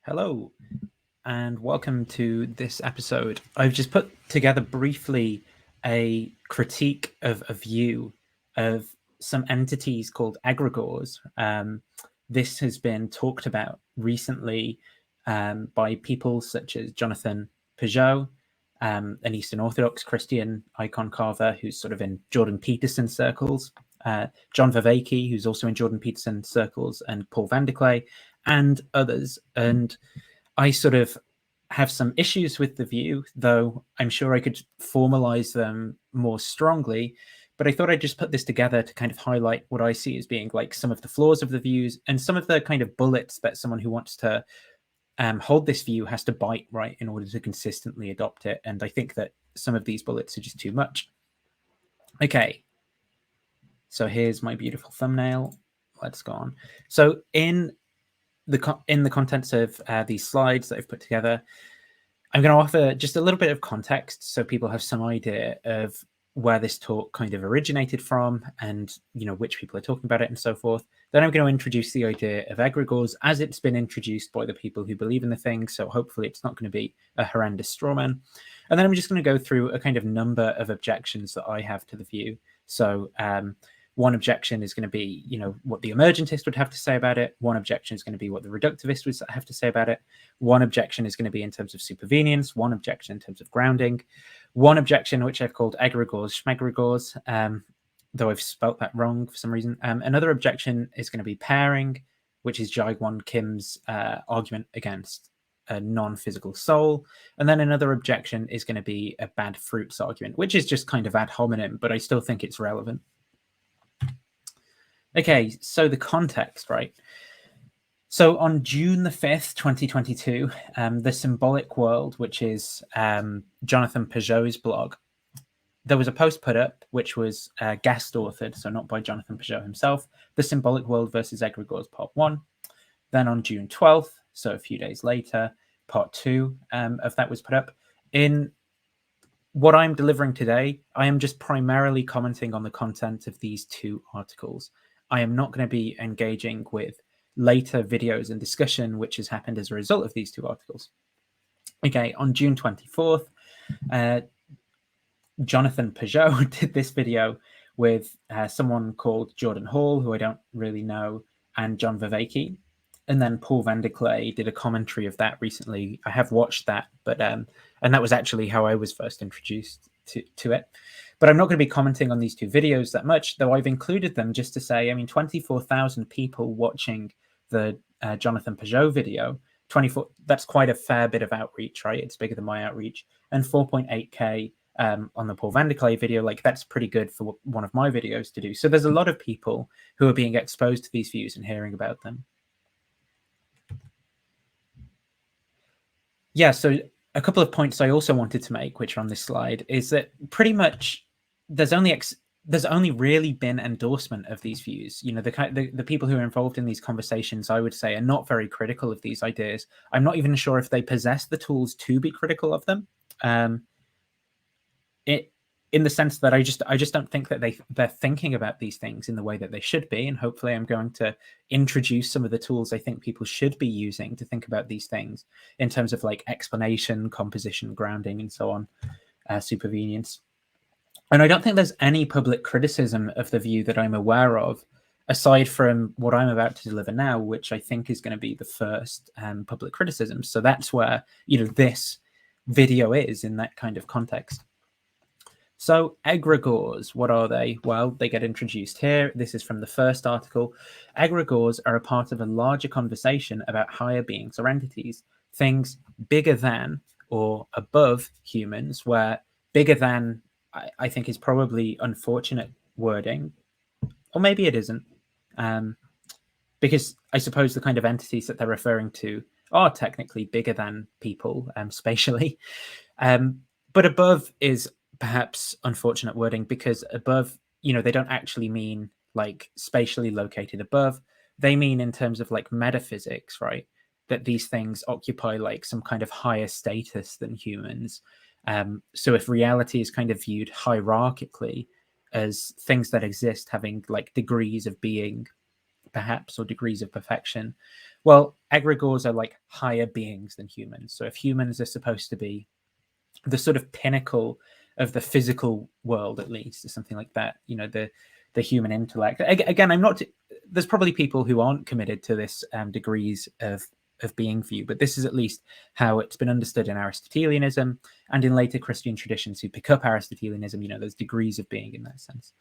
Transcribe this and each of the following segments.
Hello, and welcome to this episode. I've just put together briefly a critique of a view of some entities called Egragores. This has been talked about recently by people such as Jonathan Peugeot, an Eastern Orthodox Christian icon carver who's sort of in Jordan Peterson circles, John Vervaeke, who's also in Jordan Peterson circles, and Paul van der Klee, and others. And I sort of have some issues with the view, though I'm sure I could formalize them more strongly. But I thought I'd just put this together to kind of highlight what I see as being like some of the flaws of the views and some of the kind of bullets that someone who wants to hold this view has to bite, right, in order to consistently adopt it. And I think that some of these bullets are just too much. Okay, so here's my beautiful thumbnail. Let's go on. So in the contents of these slides that I've put together, I'm going to offer just a little bit of context so people have some idea of where this talk kind of originated from and, you know, which people are talking about it and so forth. Then I'm going to introduce the idea of Egragores as it's been introduced by the people who believe in the thing. So hopefully it's not going to be a horrendous straw man. And then I'm just going to go through a kind of number of objections that I have to the view. So one objection is going to be, you know, what the emergentist would have to say about it. One objection is going to be what the reductivist would have to say about it. One objection is going to be in terms of supervenience. One objection in terms of grounding. One objection, which I've called Egragores, Schmegragores, though I've spelt that wrong for some reason. Another objection is going to be pairing, which is Jae-Gwon Kim's argument against a non-physical soul. And then another objection is going to be a bad fruits argument, which is just kind of ad hominem, but I still think it's relevant. Okay, so the context, right? So on June the 5th, 2022, The Symbolic World, which is Jonathan Peugeot's blog, there was a post put up, which was guest authored, so not by Jonathan Peugeot himself, The Symbolic World versus Egragores, Part 1. Then on June 12th, so a few days later, Part 2 of that was put up. In what I'm delivering today, I am just primarily commenting on the content of these two articles. I am not going to be engaging with later videos and discussion, which has happened as a result of these two articles. Okay, on June 24th, Jonathan Peugeot did this video with someone called Jordan Hall, who I don't really know, and John Vervaeke. And then Paul van der Klee did a commentary of that recently. I have watched that, but and that was actually how I was first introduced to it. But I'm not going to be commenting on these two videos that much, though I've included them just to say, I mean, 24,000 people watching the Jonathan Peugeot video, 24, that's quite a fair bit of outreach, right? It's bigger than my outreach. And 4.8K on the Paul van der Klee video, like that's pretty good for one of my videos to do. So there's a lot of people who are being exposed to these views and hearing about them. Yeah, so a couple of points I also wanted to make, which are on this slide, is that pretty much there's only really been endorsement of these views. You know, the people who are involved in these conversations, I would say, are not very critical of these ideas. I'm not even sure if they possess the tools to be critical of them. In the sense that I just don't think that they're thinking about these things in the way that they should be. And hopefully I'm going to introduce some of the tools I think people should be using to think about these things in terms of like explanation, composition, grounding, and so on, supervenience. And I don't think there's any public criticism of the view that I'm aware of, aside from what I'm about to deliver now, which I think is going to be the first public criticism. So that's where, you know, this video is in that kind of context. So Egragores, what are they? Well, they get introduced here. This is from the first article. Egragores are a part of a larger conversation about higher beings or entities, things bigger than or above humans, where bigger than, I think, is probably unfortunate wording, or maybe it isn't, because I suppose the kind of entities that they're referring to are technically bigger than people spatially, but above is perhaps unfortunate wording, because above, you know, they don't actually mean like spatially located above. They mean in terms of like metaphysics, right? That these things occupy like some kind of higher status than humans. So if reality is kind of viewed hierarchically as things that exist having like degrees of being, perhaps, or degrees of perfection, well, Egragores are like higher beings than humans. So if humans are supposed to be the sort of pinnacle of the physical world, at least, or something like that, the human intellect. Again, I'm not. There's probably people who aren't committed to this degrees of being view, but this is at least how it's been understood in Aristotelianism and in later Christian traditions who pick up Aristotelianism. There's degrees of being in that sense.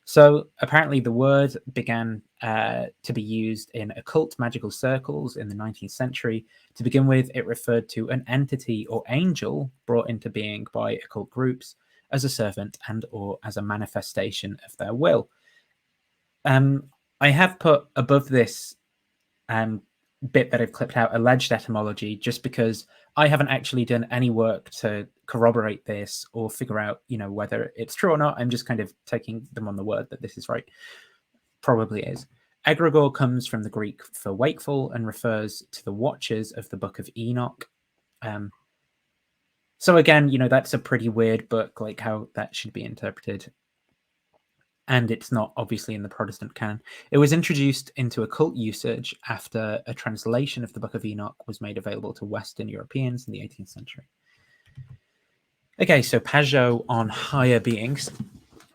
So apparently the word began to be used in occult magical circles in the 19th century. To begin with, it referred to an entity or angel brought into being by occult groups as a servant and or as a manifestation of their will. I have put above this bit that I've clipped out alleged etymology, just because I haven't actually done any work to corroborate this or figure out, whether it's true or not. I'm just kind of taking them on the word that this is right. Probably is. Egragore comes from the Greek for wakeful and refers to the watchers of the Book of Enoch. So again, that's a pretty weird book, like how that should be interpreted. And it's not obviously in the Protestant canon. It was introduced into occult usage after a translation of the Book of Enoch was made available to Western Europeans in the 18th century. Okay, so Pajot on higher beings.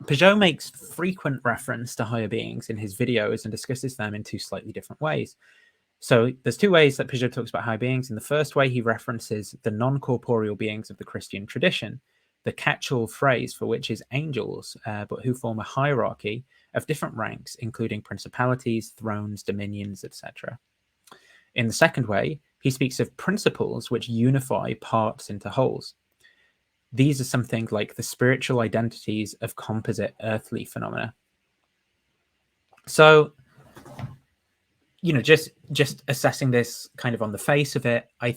Pajot makes frequent reference to higher beings in his videos and discusses them in two slightly different ways. So there's two ways that Pajot talks about high beings. In the first way, he references the non-corporeal beings of the Christian tradition, the catch-all phrase for which is angels, but who form a hierarchy of different ranks, including principalities, thrones, dominions, etc. In the second way, he speaks of principles which unify parts into wholes. These are something like the spiritual identities of composite earthly phenomena. So, just assessing this kind of on the face of it, I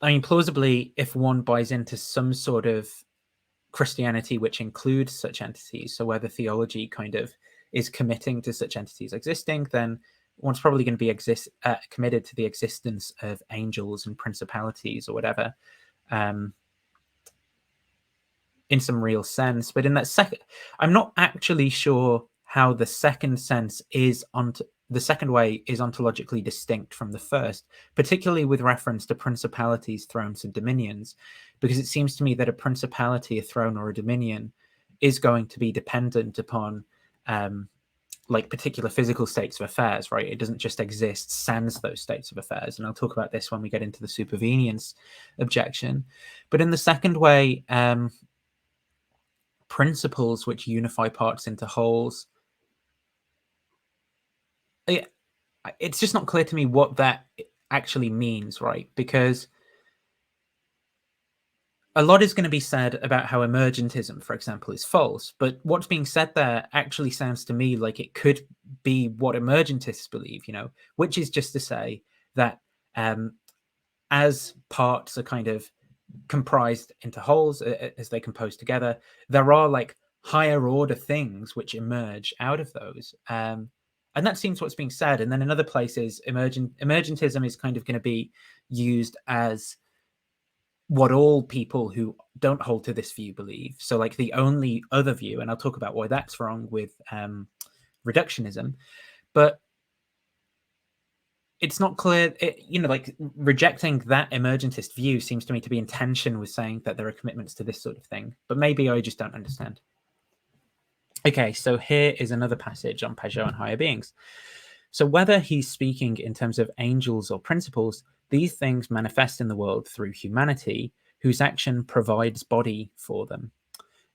mean, plausibly, if one buys into some sort of Christianity which includes such entities, so where the theology kind of is committing to such entities existing, then one's probably going to be committed to the existence of angels and principalities or whatever, in some real sense. But in that second, I'm not actually sure how the second sense is the second way is ontologically distinct from the first, particularly with reference to principalities, thrones, and dominions, because it seems to me that a principality, a throne, or a dominion is going to be dependent upon like particular physical states of affairs, right? It doesn't just exist sans those states of affairs. And I'll talk about this when we get into the supervenience objection. But in the second way, principles which unify parts into wholes, it's just not clear to me what that actually means, right? Because a lot is going to be said about how emergentism, for example, is false, but what's being said there actually sounds to me like it could be what emergentists believe, which is just to say that as parts are kind of comprised into wholes as they compose together, there are like higher order things which emerge out of those. And that seems what's being said. And then in other places, emergentism is kind of going to be used as what all people who don't hold to this view believe. So like the only other view, and I'll talk about why that's wrong with reductionism, but it's not clear, like rejecting that emergentist view seems to me to be in tension with saying that there are commitments to this sort of thing, but maybe I just don't understand. Okay, so here is another passage on Pajot and higher beings. So whether he's speaking in terms of angels or principles, these things manifest in the world through humanity, whose action provides body for them.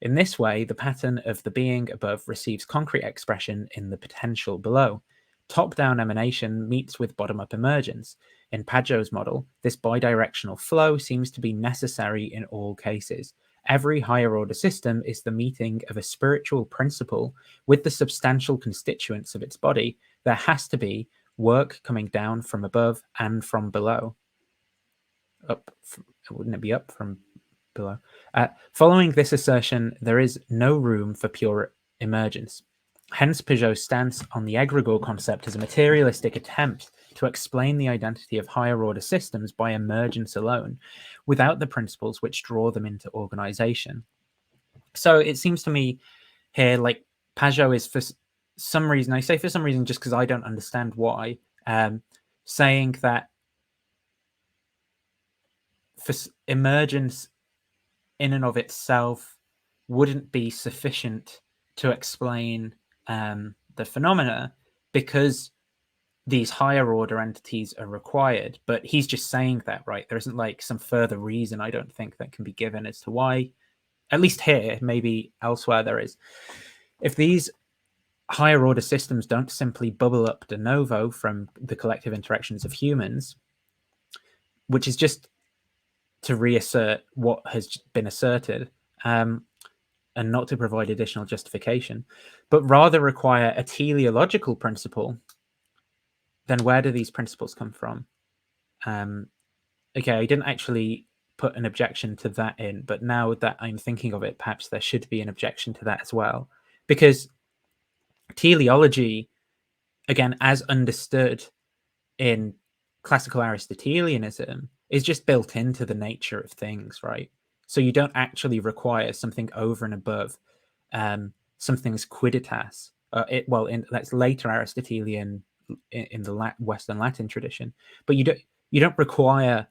In this way, the pattern of the being above receives concrete expression in the potential below. Top-down emanation meets with bottom-up emergence. In Pajot's model, this bidirectional flow seems to be necessary in all cases. Every higher-order system is the meeting of a spiritual principle with the substantial constituents of its body. There has to be work coming down from above and from below. Wouldn't it be up from below? Following this assertion, there is no room for pure emergence. Hence, Pajot's stance on the Egragore concept as a materialistic attempt to explain the identity of higher-order systems by emergence alone, without the principles which draw them into organization. So it seems to me here like Pajot is, for some reason, I say for some reason just because I don't understand why, saying that for emergence in and of itself wouldn't be sufficient to explain the phenomena because these higher order entities are required. But he's just saying that, right? There isn't like some further reason, I don't think, that can be given as to why, at least here, maybe elsewhere there is. If these higher order systems don't simply bubble up de novo from the collective interactions of humans, which is just to reassert what has been asserted, and not to provide additional justification, but rather require a teleological principle, then where do these principles come from? Okay, I didn't actually put an objection to that in, but now that I'm thinking of it, perhaps there should be an objection to that as well. Because teleology, again, as understood in classical Aristotelianism, is just built into the nature of things, right? So you don't actually require something over and above something's quidditas. That's later Aristotelian in the Western Latin tradition, but you don't require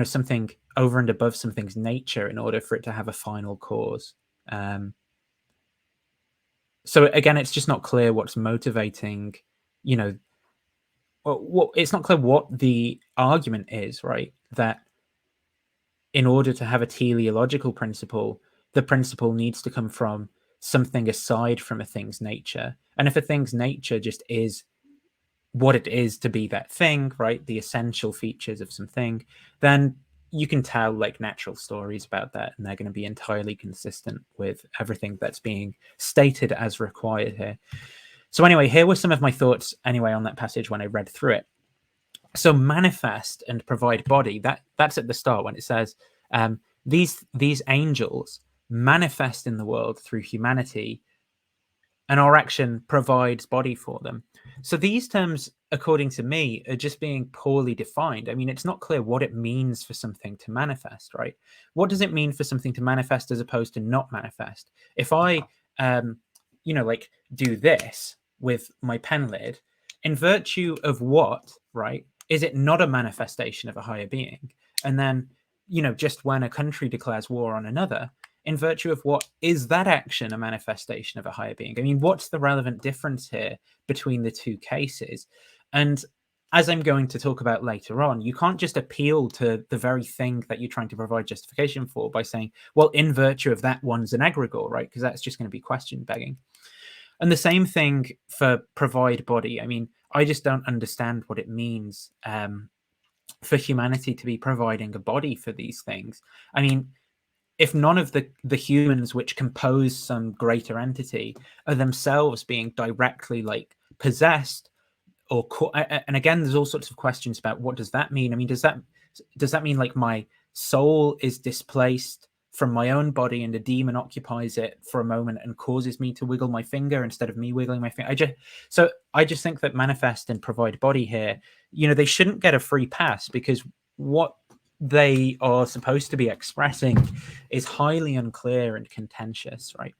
something over and above something's nature in order for it to have a final cause. So again, it's just not clear what's motivating, it's not clear what the argument is, right? That in order to have a teleological principle, the principle needs to come from something aside from a thing's nature. And if a thing's nature just is what it is to be that thing, right, the essential features of something, then you can tell like natural stories about that, and they're going to be entirely consistent with everything that's being stated as required here. So anyway, here were some of my thoughts anyway on that passage when I read through it. So manifest and provide body, that's at the start when it says these angels manifest in the world through humanity, and our action provides body for them. So these terms, according to me, are just being poorly defined. I mean, it's not clear what it means for something to manifest, right? What does it mean for something to manifest as opposed to not manifest? If I, like do this with my pen lid, in virtue of what, right? Is it not a manifestation of a higher being? And then, just when a country declares war on another, in virtue of what is that action a manifestation of a higher being? I mean, what's the relevant difference here between the two cases? And as I'm going to talk about later on, you can't just appeal to the very thing that you're trying to provide justification for by saying, well, in virtue of that one's an egregore, right? Because that's just going to be question begging. And the same thing for provide body. I mean, I just don't understand what it means for humanity to be providing a body for these things. I mean, if none of the humans which compose some greater entity are themselves being directly like possessed or and again, there's all sorts of questions about what does that mean. I mean, does that mean like my soul is displaced from my own body and a demon occupies it for a moment and causes me to wiggle my finger instead of me wiggling my finger? I just think that manifest and provide body here, they shouldn't get a free pass, because what they are supposed to be expressing is highly unclear and contentious, right?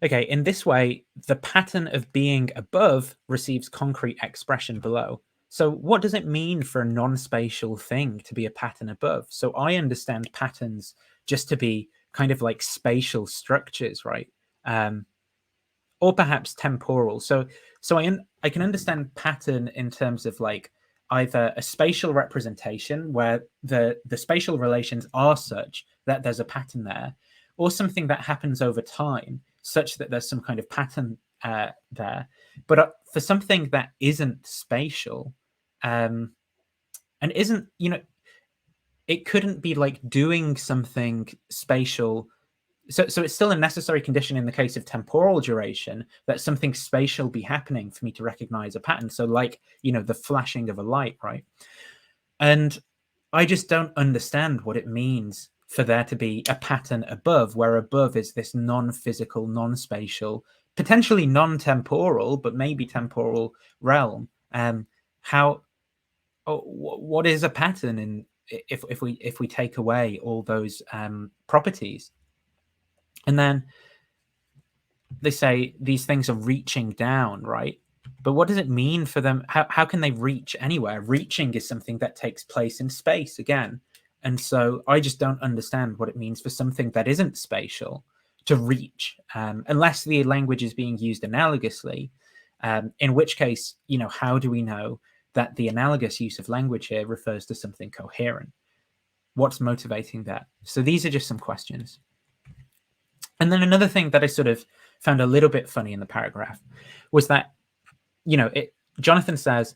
Okay, in this way, the pattern of being above receives concrete expression below. So what does it mean for a non-spatial thing to be a pattern above? So I understand patterns just to be kind of like spatial structures, right? Or perhaps temporal. So I can understand pattern in terms of like either a spatial representation where the spatial relations are such that there's a pattern there, or something that happens over time such that there's some kind of pattern there. But for something that isn't spatial and isn't, it couldn't be like doing something spatial. So it's still a necessary condition in the case of temporal duration that something spatial be happening for me to recognize a pattern. So like, the flashing of a light, right? And I just don't understand what it means for there to be a pattern above, where above is this non-physical, non-spatial, potentially non-temporal, but maybe temporal realm. What is a pattern in if we take away all those properties? And then they say these things are reaching down, right? But what does it mean for them? How can they reach anywhere? Reaching is something that takes place in space again. And so I just don't understand what it means for something that isn't spatial to reach, unless the language is being used analogously, in which case, how do we know that the analogous use of language here refers to something coherent? What's motivating that? So these are just some questions. And then another thing that I sort of found a little bit funny in the paragraph was that, Jonathan says,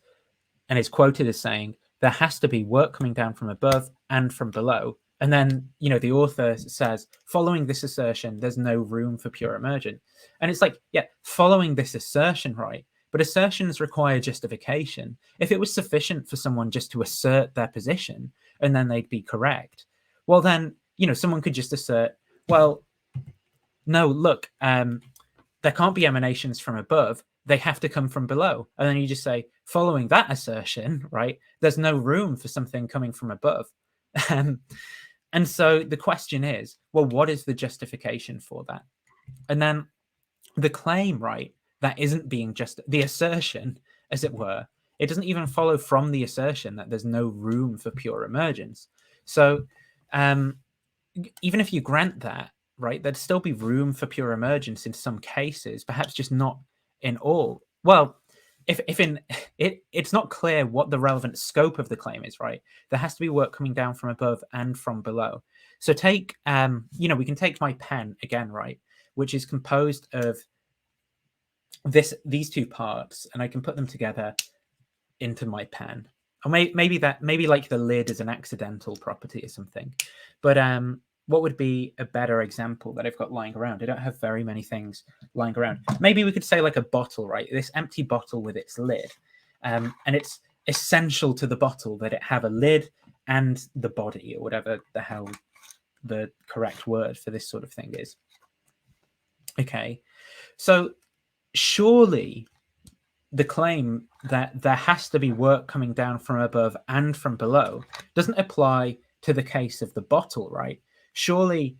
and is quoted as saying, there has to be work coming down from above and from below. And then, the author says, following this assertion, there's no room for pure emergence. And it's like, yeah, following this assertion, right? But assertions require justification. If it was sufficient for someone just to assert their position and then they'd be correct, well, then, someone could just assert, well, no, look, there can't be emanations from above. They have to come from below. And then you just say, following that assertion, right, there's no room for something coming from above. And so the question is, well, what is the justification for that? And then the claim, right, that isn't being just the assertion, as it were, it doesn't even follow from the assertion that there's no room for pure emergence. So even if you grant that, right, there'd still be room for pure emergence in some cases, perhaps just not in all. Well, if in it's not clear what the relevant scope of the claim is, right? There has to be work coming down from above and from below. So take, we can take my pen again, right, which is composed of these two parts, and I can put them together into my pen. Or maybe like the lid is an accidental property or something. But what would be a better example that I've got lying around? I don't have very many things lying around. Maybe we could say like a bottle, right? This empty bottle with its lid. And it's essential to the bottle that it have a lid and the body, or whatever the hell the correct word for this sort of thing is. Okay, so surely the claim that there has to be work coming down from above and from below doesn't apply to the case of the bottle, right? Surely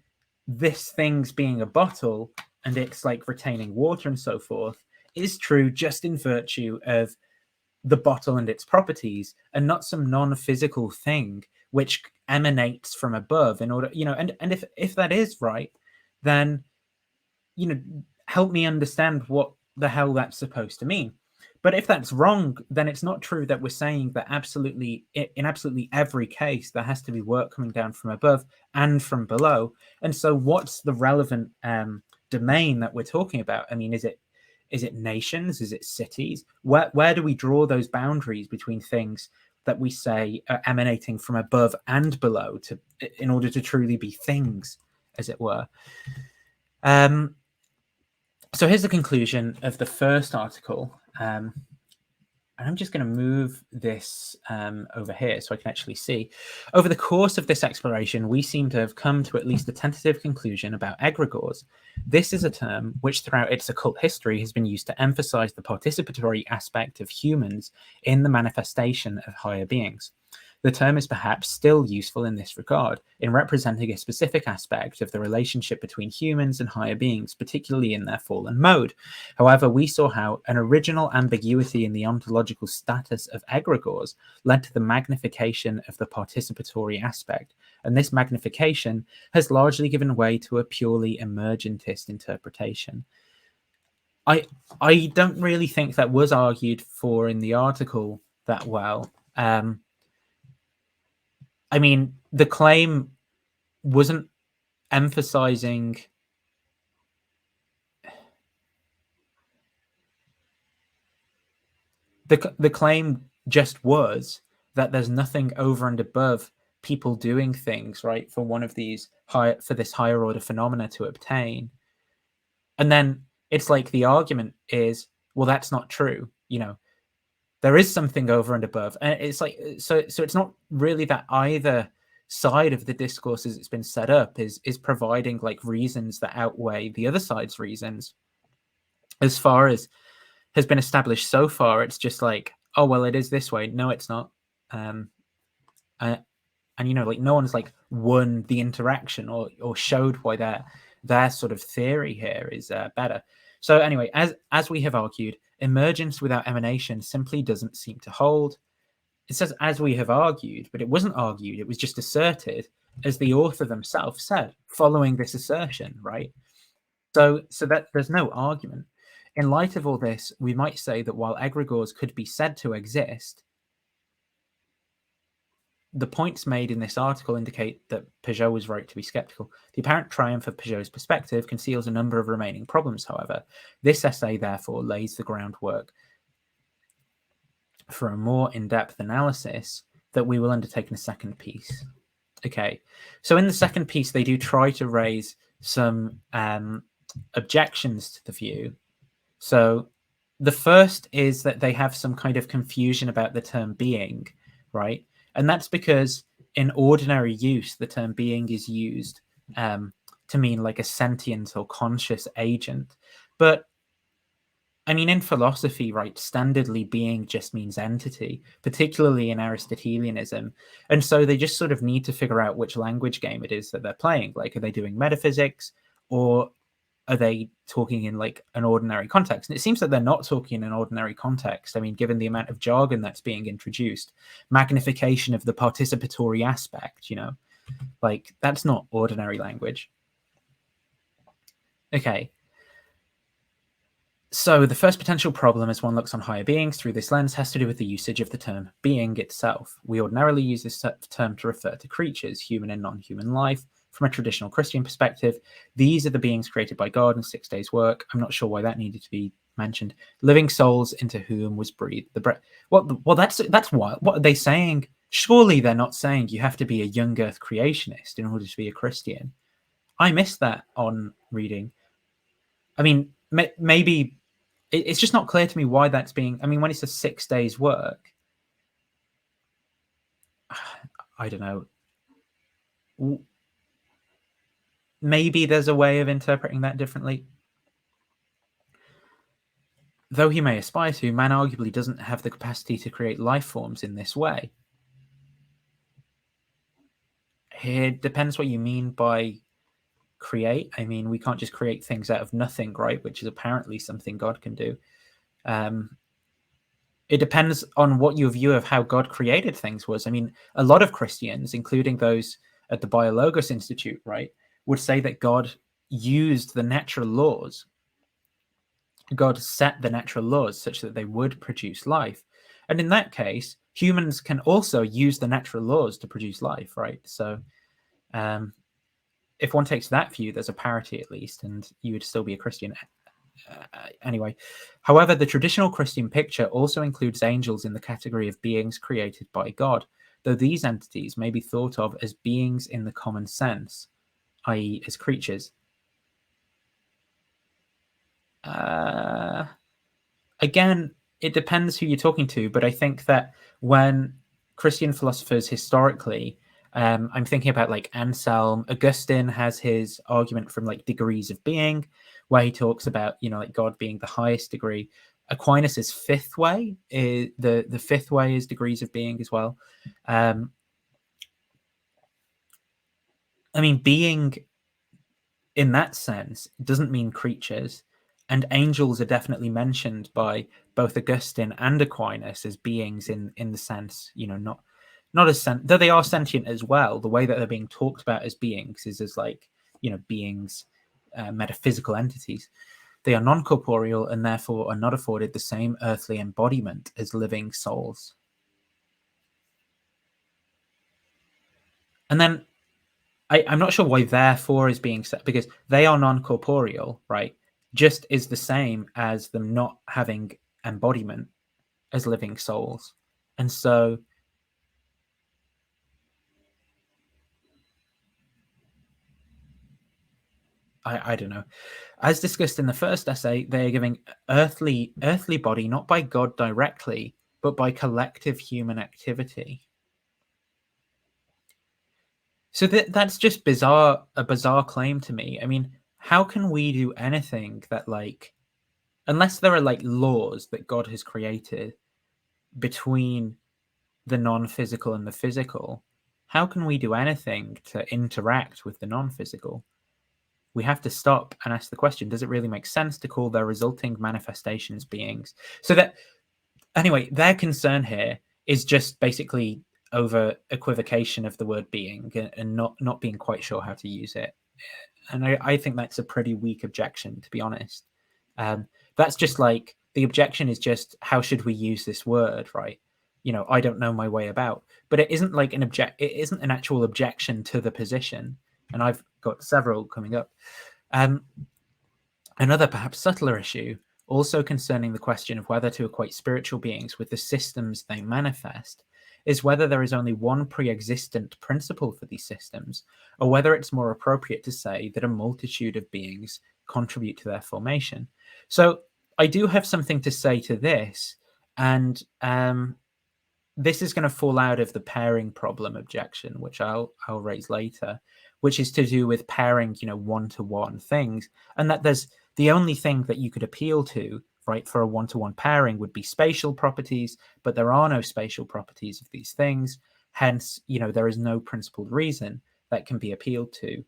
this thing's being a bottle and it's like retaining water and so forth is true just in virtue of the bottle and its properties, and not some non-physical thing which emanates from above in order, and if that is right, then, help me understand what the hell that's supposed to mean. But if that's wrong, then it's not true that we're saying that in absolutely every case, there has to be work coming down from above and from below. And so what's the relevant domain that we're talking about? I mean, is it nations? Is it cities? Where do we draw those boundaries between things that we say are emanating from above and below in order to truly be things, as it were? So here's the conclusion of the first article. And I'm just going to move this over here so I can actually see. Over the course of this exploration, we seem to have come to at least a tentative conclusion about Egragores. This is a term which throughout its occult history has been used to emphasize the participatory aspect of humans in the manifestation of higher beings. The term is perhaps still useful in this regard, in representing a specific aspect of the relationship between humans and higher beings, particularly in their fallen mode. However, we saw how an original ambiguity in the ontological status of Egragores led to the magnification of the participatory aspect, and this magnification has largely given way to a purely emergentist interpretation. I don't really think that was argued for in the article that well. I mean, the claim wasn't emphasizing the claim just was that there's nothing over and above people doing things, right, for one of these for this higher order phenomena to obtain. And then it's like the argument is, well, that's not true. There is something over and above, and it's like so it's not really that either side of the discourse as it's been set up is providing like reasons that outweigh the other side's reasons. As far as has been established so far, it's just like, oh well, it is this way. No, it's not. And like no one's like won the interaction or showed why their sort of theory here is better. So anyway, as we have argued, emergence without emanation simply doesn't seem to hold. It says as we have argued, but it wasn't argued, it was just asserted, as the author themselves said, following this assertion, right? So that there's no argument. In light of all this, we might say that while Egragores could be said to exist, the points made in this article indicate that Peugeot was right to be skeptical. The apparent triumph of Peugeot's perspective conceals a number of remaining problems, however. This essay, therefore, lays the groundwork for a more in-depth analysis that we will undertake in the second piece. Okay, so in the second piece, they do try to raise some objections to the view. So the first is that they have some kind of confusion about the term being, right? And that's because in ordinary use, the term being is used to mean like a sentient or conscious agent. But I mean, in philosophy, right, standardly being just means entity, particularly in Aristotelianism. And so they just sort of need to figure out which language game it is that they're playing. Like, are they doing metaphysics, or are they talking in like an ordinary context? And it seems that they're not talking in an ordinary context. I mean, given the amount of jargon that's being introduced, magnification of the participatory aspect, you know, like that's not ordinary language. Okay. So the first potential problem as one looks on higher beings through this lens has to do with the usage of the term being itself. We ordinarily use this term to refer to creatures, human and non-human life. From a traditional Christian perspective, these are the beings created by God in 6 days' work. I'm not sure why that needed to be mentioned. Living souls into whom was breathed the breath. Well, that's wild. What are they saying? Surely they're not saying you have to be a young earth creationist in order to be a Christian. I missed that on reading. I mean, maybe it's just not clear to me why that's being. I mean, when it's a 6 days' work, I don't know. Maybe there's a way of interpreting that differently. Though he may aspire to, man arguably doesn't have the capacity to create life forms in this way. It depends what you mean by create. I mean, we can't just create things out of nothing, right? Which is apparently something God can do. It depends on what your view of how God created things was. I mean, a lot of Christians, including those at the Biologos Institute, right, would say that God used the natural laws. God set the natural laws such that they would produce life. And in that case, humans can also use the natural laws to produce life, right? So if one takes that view, there's a parity at least, and you would still be a Christian. Anyway, however, the traditional Christian picture also includes angels in the category of beings created by God, though these entities may be thought of as beings in the common sense, i.e. as creatures. Again, it depends who you're talking to, but I think that when Christian philosophers historically, I'm thinking about like Anselm, Augustine has his argument from like Degrees of Being, where he talks about, you know, like God being the highest degree. Aquinas's fifth way is the fifth way is Degrees of Being as well. I mean, being in that sense doesn't mean creatures, and angels are definitely mentioned by both Augustine and Aquinas as beings in the sense, you know, not as though they are sentient as well. The way that they're being talked about as beings is as like, you know, beings, metaphysical entities. They are non-corporeal and therefore are not afforded the same earthly embodiment as living souls. And then I'm not sure why therefore is being said, because they are non-corporeal, right? Just is the same as them not having embodiment as living souls. And so I don't know. As discussed in the first essay, they are giving earthly body not by God directly, but by collective human activity. So that's just a bizarre claim to me. I mean, how can we do anything that, like, unless there are like laws that God has created between the non-physical and the physical, how can we do anything to interact with the non-physical? we have to stop and ask the question, does it really make sense to call their resulting manifestations beings? So that, anyway, their concern here is just basically over equivocation of the word being and not being quite sure how to use it. And I think that's a pretty weak objection, to be honest. That's just like, the objection is just, how should we use this word, right? I don't know my way about. But it isn't like it isn't an actual objection to the position. And I've got several coming up. Another perhaps subtler issue, also concerning the question of whether to equate spiritual beings with the systems they manifest, is whether there is only one pre-existent principle for these systems, or whether it's more appropriate to say that a multitude of beings contribute to their formation. So I do have something to say to this, and this is going to fall out of the pairing problem objection, which I'll raise later, which is to do with pairing, one-to-one things, and that there's the only thing that you could appeal to, right, for a one-to-one pairing would be spatial properties, but there are no spatial properties of these things. Hence, there is no principled reason that can be appealed to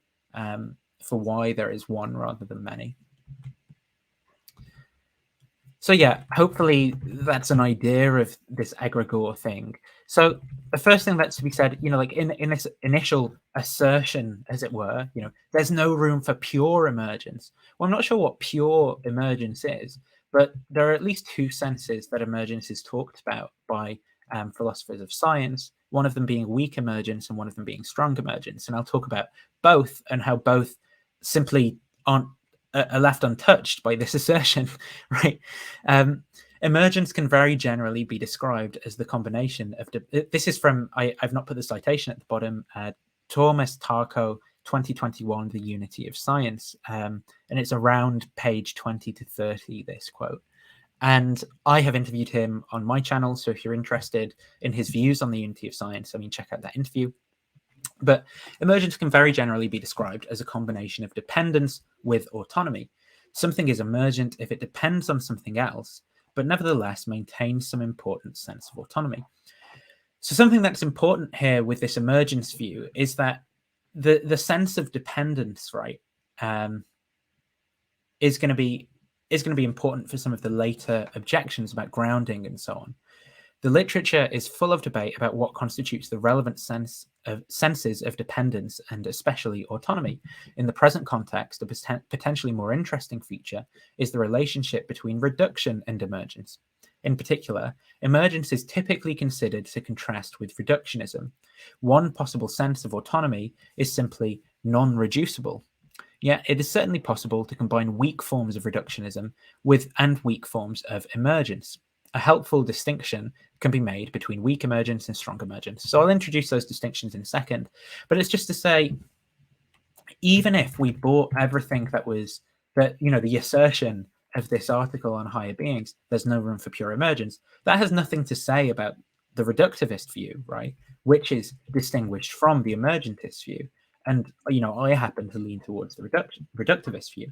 for why there is one rather than many. So yeah, hopefully that's an idea of this egregore thing. So the first thing that's to be said, like in this initial assertion, as it were, there's no room for pure emergence. Well, I'm not sure what pure emergence is, but there are at least two senses that emergence is talked about by philosophers of science, one of them being weak emergence and one of them being strong emergence. And I'll talk about both and how both simply aren't are left untouched by this assertion, right? Emergence can very generally be described as the combination of... this is from, I've not put the citation at the bottom, Thomas Tarko, 2021, The Unity of Science. And it's around page 20 to 30, this quote. And I have interviewed him on my channel, so if you're interested in his views on the unity of science, check out that interview. But emergence can very generally be described as a combination of dependence with autonomy. Something is emergent if it depends on something else, but nevertheless maintains some important sense of autonomy. So something that's important here with this emergence view is that the sense of dependence, right, is going to be important for some of the later objections about grounding and so on. The literature is full of debate about what constitutes the relevant senses of dependence and especially autonomy. In the present context, a potentially more interesting feature is the relationship between reduction and emergence. In particular, emergence is typically considered to contrast with reductionism. One possible sense of autonomy is simply non-reducible. Yet it is certainly possible to combine weak forms of reductionism and weak forms of emergence. A helpful distinction can be made between weak emergence and strong emergence. So I'll introduce those distinctions in a second, but it's just to say, even if we bought everything that was the assertion of this article on higher beings, there's no room for pure emergence, that has nothing to say about the reductivist view, right? Which is distinguished from the emergentist view. And, I happen to lean towards the reductivist view.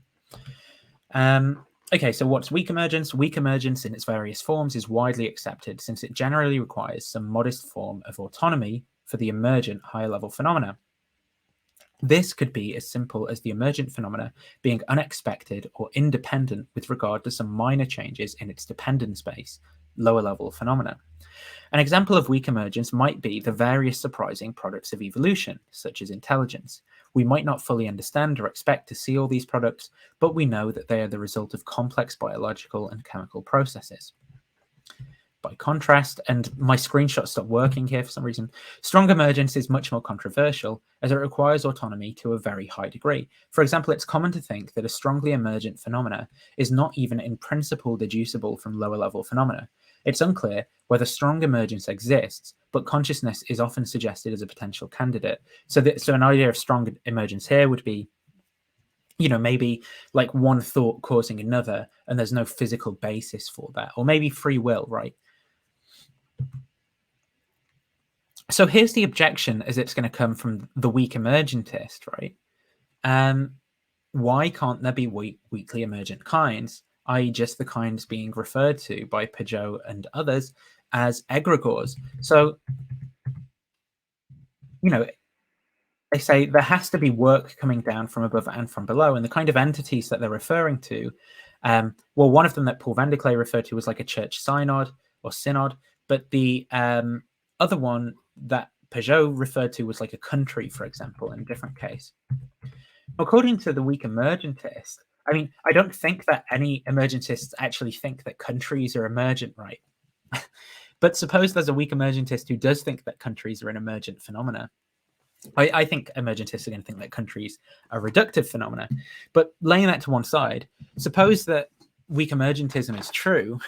Okay, so what's weak emergence? Weak emergence in its various forms is widely accepted since it generally requires some modest form of autonomy for the emergent higher level phenomena. This could be as simple as the emergent phenomena being unexpected or independent with regard to some minor changes in its dependent space, lower level phenomena. An example of weak emergence might be the various surprising products of evolution, such as intelligence. We might not fully understand or expect to see all these products, but we know that they are the result of complex biological and chemical processes. By contrast, and my screenshot stopped working here for some reason, strong emergence is much more controversial as it requires autonomy to a very high degree. For example, it's common to think that a strongly emergent phenomena is not even in principle deducible from lower level phenomena. It's unclear whether strong emergence exists, but consciousness is often suggested as a potential candidate. So an idea of strong emergence here would be, maybe like one thought causing another, and there's no physical basis for that, or maybe free will, right? So here's the objection as it's going to come from the weak emergentist, right? Why can't there be weakly emergent kinds, i.e. just the kinds being referred to by Peugeot and others as Egragores? So, they say there has to be work coming down from above and from below, and the kind of entities that they're referring to, well, one of them that Paul van der Klee referred to was like a church synod or synod, but the other one that Peugeot referred to was like a country, for example, in a different case. According to the weak emergentist, I mean, I don't think that any emergentists actually think that countries are emergent, right? But suppose there's a weak emergentist who does think that countries are an emergent phenomena. I think emergentists are going to think that countries are reductive phenomena. But laying that to one side, suppose that weak emergentism is true,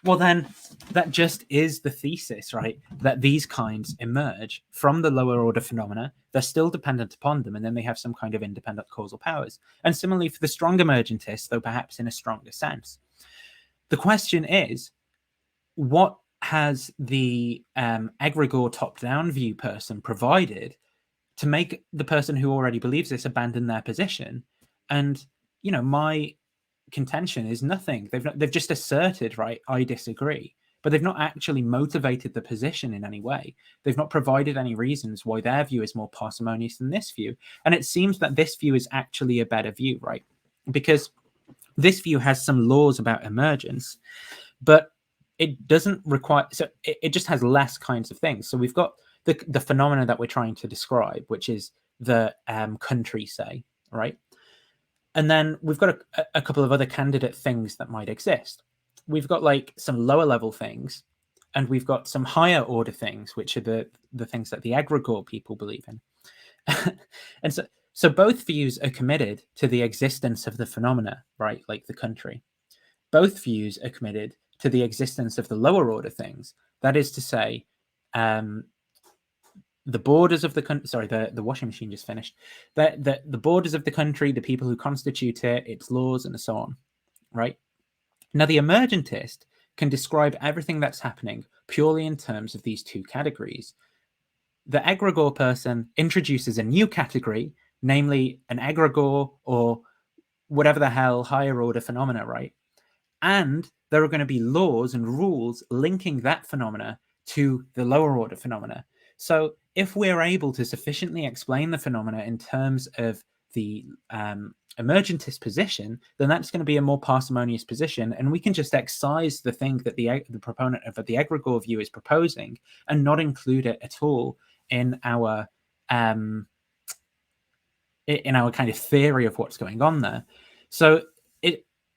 well, then that just is the thesis, right? That these kinds emerge from the lower order phenomena. They're still dependent upon them, and then they have some kind of independent causal powers. And similarly for the strong emergentists, though perhaps in a stronger sense. The question is, what has the egregore top-down view person provided to make the person who already believes this abandon their position? And, you know, my contention is nothing. They've just asserted, right, I disagree, but they've not actually motivated the position in any way. They've not provided any reasons why their view is more parsimonious than this view. And it seems that this view is actually a better view, right? Because this view has some laws about emergence, but it doesn't require, so it just has less kinds of things. So we've got the phenomena that we're trying to describe, which is the country, say, right? And then we've got a couple of other candidate things that might exist. We've got like some lower level things, and we've got some higher order things, which are the things that the egregore people believe in. And so both views are committed to the existence of the phenomena, right? Like the country. Both views are committed to the existence of the lower order things. That is to say, the borders of the country, sorry, the washing machine just finished, the borders of the country, the people who constitute it, its laws, and so on, right? Now, the emergentist can describe everything that's happening purely in terms of these two categories. The egregore person introduces a new category, namely an egregore or whatever the hell higher order phenomena, right? And there are going to be laws and rules linking that phenomena to the lower order phenomena. So if we're able to sufficiently explain the phenomena in terms of the emergentist position, then that's going to be a more parsimonious position, and we can just excise the thing that the proponent of the egregore view is proposing and not include it at all in our kind of theory of what's going on there. So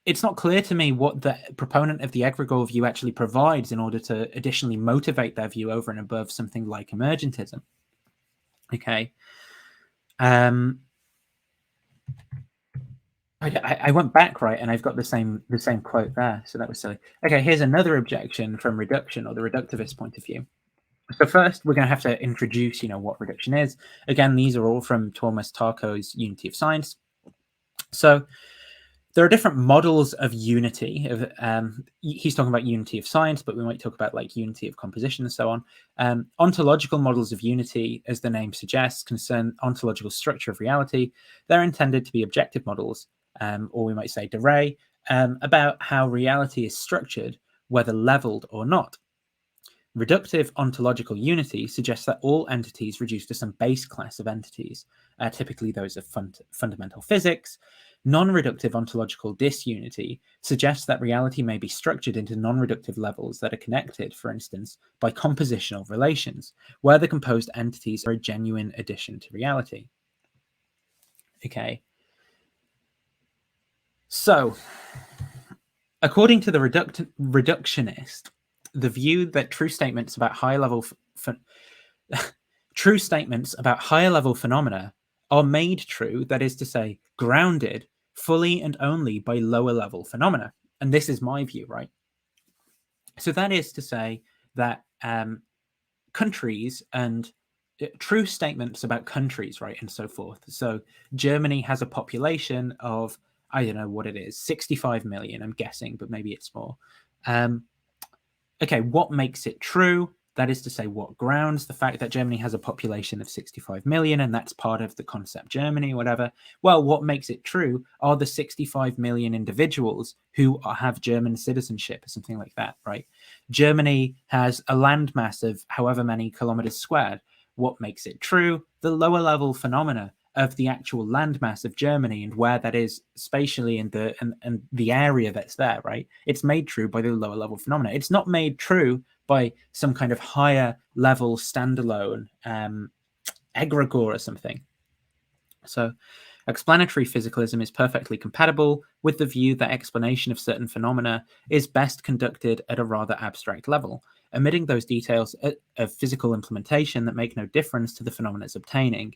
it's not clear to me what the proponent of the egregore view actually provides in order to additionally motivate their view over and above something like emergentism. Okay. I went back, right, and I've got the same quote there, so that was silly. Okay, here's another objection from reduction, or the reductivist point of view. So first, we're going to have to introduce, what reduction is. Again, these are all from Thomas Tarko's Unity of Science. So there are different models of unity. He's talking about unity of science, but we might talk about like unity of composition and so on. Ontological models of unity, as the name suggests, concern ontological structure of reality. They're intended to be objective models, or we might say de re, about how reality is structured, whether leveled or not. Reductive ontological unity suggests that all entities reduce to some base class of entities, typically those of fundamental physics. Non-reductive ontological disunity suggests that reality may be structured into non-reductive levels that are connected, for instance, by compositional relations, where the composed entities are a genuine addition to reality. Okay. So, according to the reductionist, the view that true statements about higher level phenomena are made true, that is to say, grounded fully and only by lower level phenomena. And this is my view, right? So that is to say that countries and true statements about countries, right, and so forth. So Germany has a population of, I don't know what it is, 65 million, I'm guessing, but maybe it's more. Okay, what makes it true? That is to say, what grounds the fact that Germany has a population of 65 million, and that's part of the concept Germany, whatever. Well, what makes it true are the 65 million individuals who have German citizenship or something like that, right? Germany has a landmass of however many kilometers squared. what makes it true, the lower level phenomena of the actual landmass of Germany and where that is spatially and the area that's there, right? It's made true by the lower level phenomena. It's not made true by some kind of higher level standalone egregore or something. So explanatory physicalism is perfectly compatible with the view that explanation of certain phenomena is best conducted at a rather abstract level, omitting those details of physical implementation that make no difference to the phenomena it's obtaining.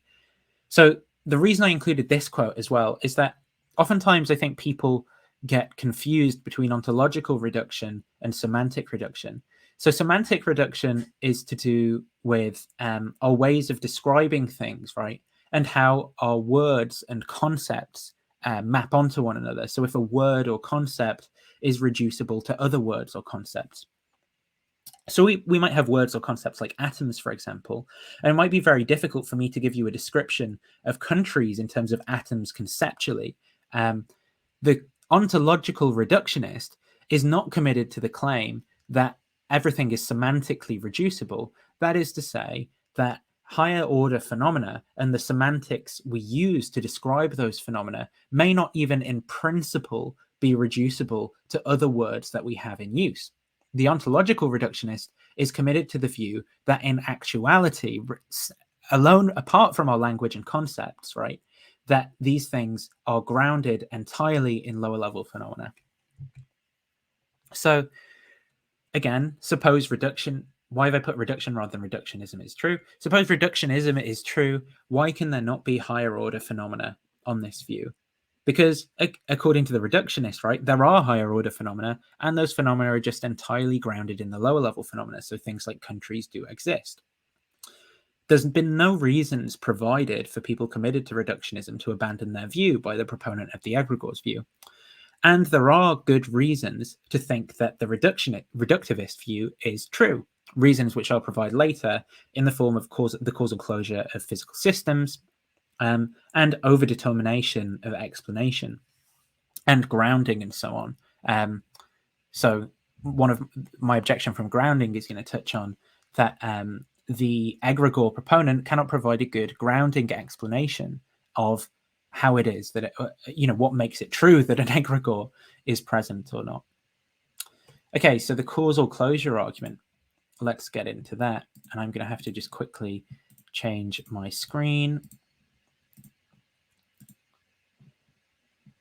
So the reason I included this quote as well is that oftentimes I think people get confused between ontological reduction and semantic reduction. So semantic reduction is to do with our ways of describing things, right? And how our words and concepts map onto one another. So if a word or concept is reducible to other words or concepts. So we might have words or concepts like atoms, for example, and it might be very difficult for me to give you a description of countries in terms of atoms conceptually. The ontological reductionist is not committed to the claim that everything is semantically reducible. That is to say that higher order phenomena and the semantics we use to describe those phenomena may not even in principle be reducible to other words that we have in use. The ontological reductionist is committed to the view that in actuality, alone apart from our language and concepts, right, that these things are grounded entirely in lower level phenomena. So again, suppose reduction, why have I put reduction rather than reductionism is true? Suppose reductionism is true, why can there not be higher order phenomena on this view? Because according to the reductionist, right, there are higher order phenomena, and those phenomena are just entirely grounded in the lower level phenomena. So things like countries do exist. There's been no reasons provided for people committed to reductionism to abandon their view by the proponent of the Egragores view. And there are good reasons to think that the reductivist view is true, reasons which I'll provide later in the form of the causal closure of physical systems, and overdetermination of explanation and grounding and so on. So one of my objection from grounding is going to touch on that the egregore proponent cannot provide a good grounding explanation of how it is that it, what makes it true that an egregore is present or not. Okay, so the causal closure argument. Let's get into that. And I'm going to have to just quickly change my screen.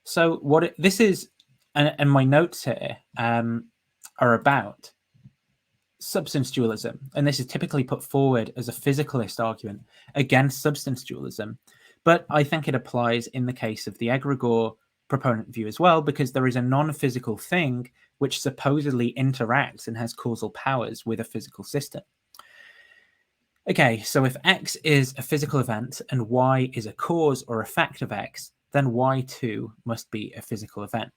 So this is, and my notes here are about substance dualism, and this is typically put forward as a physicalist argument against substance dualism, but I think it applies in the case of the egregore proponent view as well, because there is a non-physical thing which supposedly interacts and has causal powers with a physical system. Okay, so if X is a physical event and Y is a cause or effect of X, then Y too must be a physical event.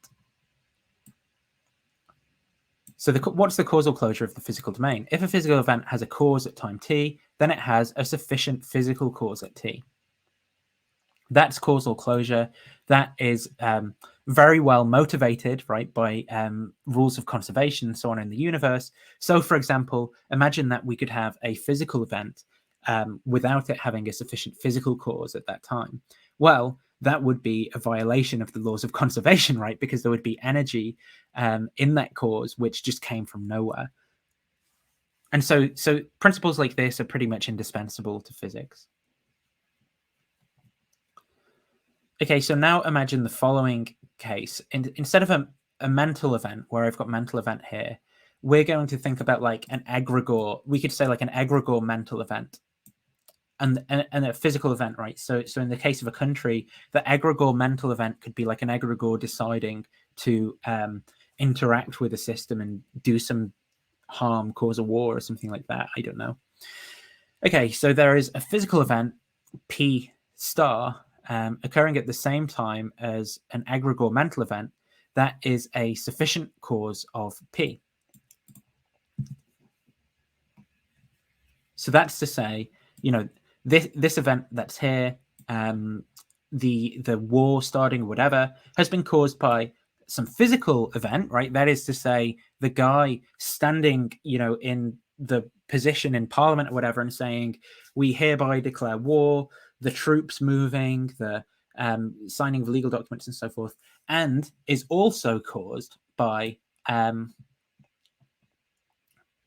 So what's the causal closure of the physical domain? If a physical event has a cause at time t, then it has a sufficient physical cause at t. That's causal closure. That is very well motivated, right, by rules of conservation and so on in the universe. So, for example, imagine that we could have a physical event without it having a sufficient physical cause at that time. Well, that would be a violation of the laws of conservation, right? Because there would be energy in that cause which just came from nowhere. And so principles like this are pretty much indispensable to physics. Okay, so now imagine the following case. Instead of a mental event, where I've got mental event here, we're going to think about like an egregore. We could say like an egregore mental event. And a physical event, right? So in the case of a country, the egregore mental event could be like an egregore deciding to interact with a system and do some harm, cause a war or something like that. I don't know. Okay, so there is a physical event, P star, occurring at the same time as an egregore mental event that is a sufficient cause of P. So that's to say, this event that's here, the war starting or whatever, has been caused by some physical event, right? That is to say, the guy standing, in the position in Parliament or whatever and saying, we hereby declare war, the troops moving, the signing of legal documents and so forth, and is also caused by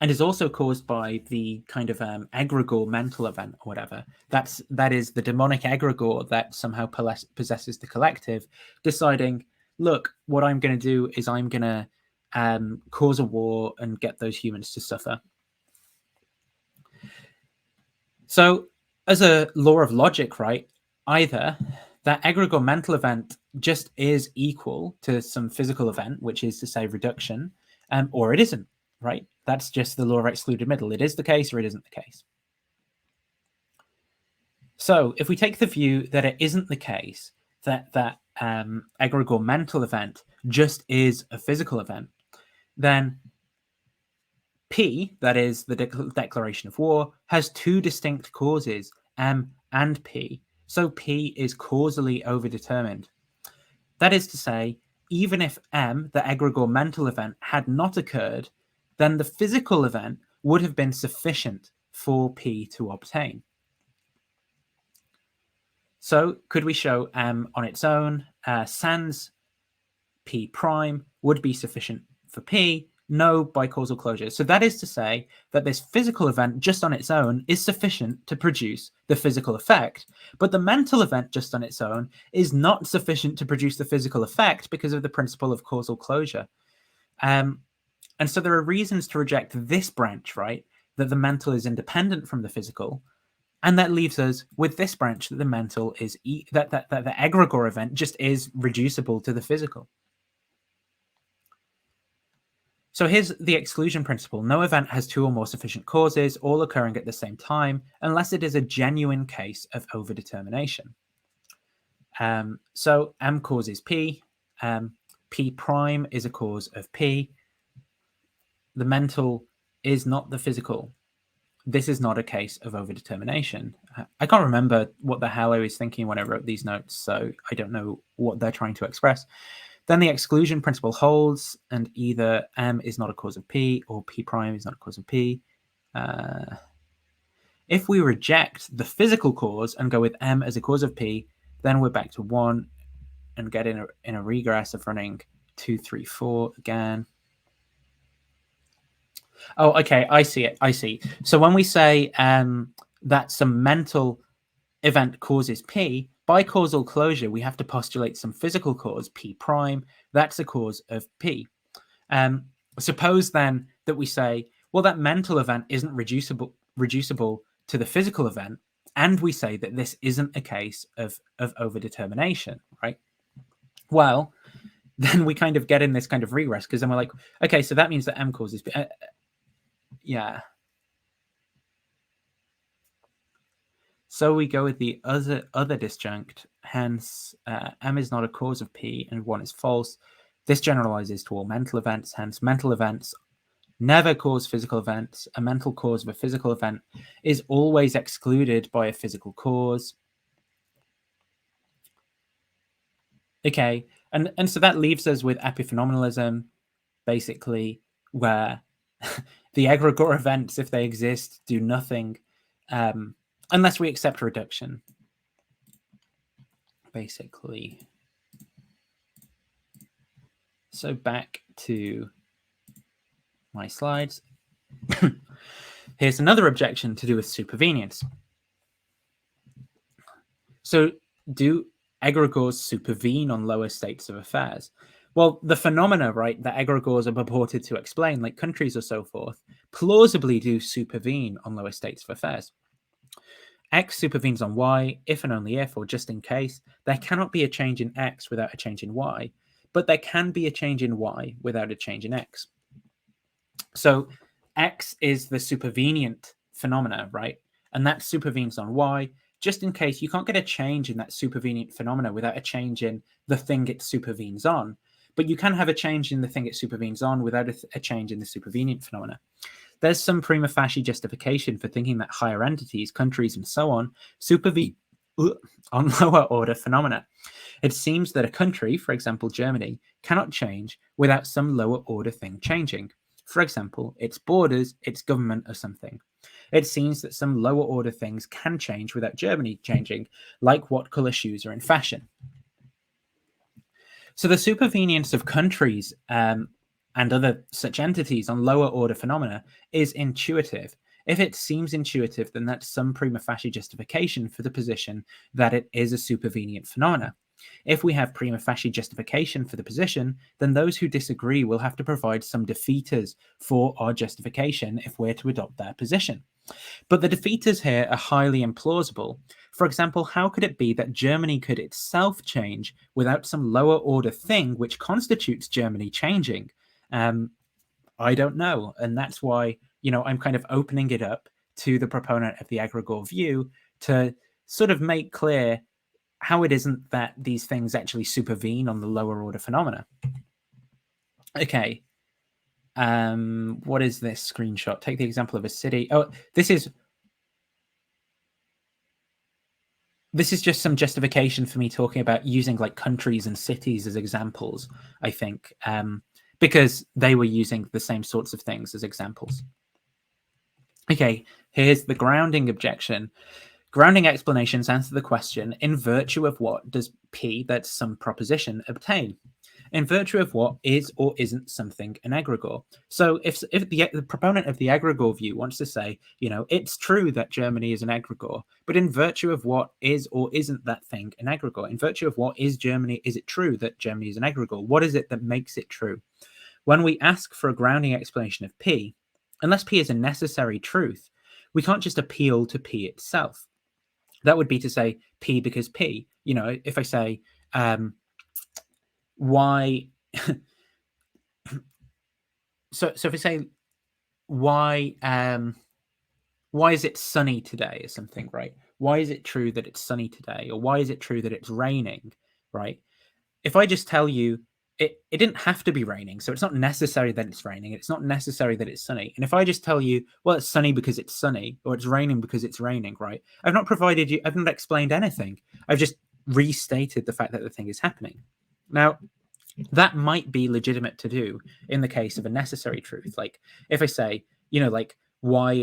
the kind of egregore mental event or whatever. That is the demonic egregore that somehow possesses the collective, deciding, look, what I'm going to do is I'm going to cause a war and get those humans to suffer. So as a law of logic, right, either that egregore mental event just is equal to some physical event, which is to say reduction, or it isn't, right? That's just the law of excluded middle. It is the case or it isn't the case. So if we take the view that it isn't the case, that egregore mental event just is a physical event, then P, that is the declaration of war, has two distinct causes, M and P. So P is causally overdetermined. That is to say, even if M, the egregore mental event, had not occurred, then the physical event would have been sufficient for P to obtain. So could we show M on its own, sans P prime, would be sufficient for P? No, by causal closure. So that is to say that this physical event just on its own is sufficient to produce the physical effect, but the mental event just on its own is not sufficient to produce the physical effect because of the principle of causal closure. And so there are reasons to reject this branch, right? That the mental is independent from the physical, and that leaves us with this branch that the mental is that the egregore event just is reducible to the physical. So here's the exclusion principle. No event has two or more sufficient causes, all occurring at the same time, unless it is a genuine case of overdetermination. So M causes P. P prime is a cause of P. The mental is not the physical. This is not a case of overdetermination. I can't remember what the hell I was thinking when I wrote these notes, so I don't know what they're trying to express. Then the exclusion principle holds, and either M is not a cause of P or P prime is not a cause of P. If we reject the physical cause and go with M as a cause of P, then we're back to 1 and get in a regress of running 2, 3, 4 again. Oh, okay, I see it. I see. So when we say that some mental event causes P, by causal closure, we have to postulate some physical cause, P prime. That's a cause of P. Suppose then that we say, well, that mental event isn't reducible to the physical event, and we say that this isn't a case of overdetermination, right? Well, then we kind of get in this kind of regress, because then we're like, okay, so that means that M causes P. Yeah. So we go with the other disjunct, hence M is not a cause of P and 1 is false. This generalizes to all mental events, hence mental events never cause physical events. A mental cause of a physical event is always excluded by a physical cause. Okay, and so that leaves us with epiphenomenalism, basically, where the egregore events, if they exist, do nothing unless we accept reduction, basically. So back to my slides. Here's another objection to do with supervenience. So do egregores supervene on lower states of affairs? Well, the phenomena, right, that egregores are purported to explain, like countries or so forth, plausibly do supervene on lower states of affairs. X supervenes on Y if and only if, or just in case, there cannot be a change in X without a change in Y, but there can be a change in Y without a change in X. So X is the supervenient phenomena, right? And that supervenes on Y. Just in case, you can't get a change in that supervenient phenomena without a change in the thing it supervenes on, but you can have a change in the thing it supervenes on without a change in the supervenient phenomena. There's some prima facie justification for thinking that higher entities, countries, and so on, supervene on lower order phenomena. It seems that a country, for example, Germany, cannot change without some lower order thing changing. For example, its borders, its government, or something. It seems that some lower order things can change without Germany changing, like what colour shoes are in fashion. So the supervenience of countries and other such entities on lower order phenomena is intuitive. If it seems intuitive, then that's some prima facie justification for the position that it is a supervenient phenomena. If we have prima facie justification for the position, then those who disagree will have to provide some defeaters for our justification if we're to adopt their position. But the defeaters here are highly implausible. For example, how could it be that Germany could itself change without some lower order thing which constitutes Germany changing? I don't know. And that's why, I'm kind of opening it up to the proponent of the Egragore view to sort of make clear how it isn't that these things actually supervene on the lower order phenomena. Okay. What is this screenshot? Take the example of a city. Oh, this is just some justification for me talking about using like countries and cities as examples, I think, because they were using the same sorts of things as examples. Okay, here's the grounding objection. Grounding explanations answer the question, in virtue of what does P, that's some proposition, obtain? In virtue of what is or isn't something an egregore? So if the proponent of the egregore view wants to say, it's true that Germany is an egregore, but in virtue of what is or isn't that thing an egregore? In virtue of what is Germany, is it true that Germany is an egregore? What is it that makes it true? When we ask for a grounding explanation of P, unless P is a necessary truth, we can't just appeal to P itself. That would be to say P because P. If I say, why so if I say why is it sunny today or something, right? Why is it true that it's sunny today? Or why is it true that it's raining, right? If I just tell you it didn't have to be raining, so it's not necessary that it's raining, it's not necessary that it's sunny. And if I just tell you, well, it's sunny because it's sunny, or it's raining because it's raining, right? I've not explained anything. I've just restated the fact that the thing is happening. Now, that might be legitimate to do in the case of a necessary truth. Like if I say, why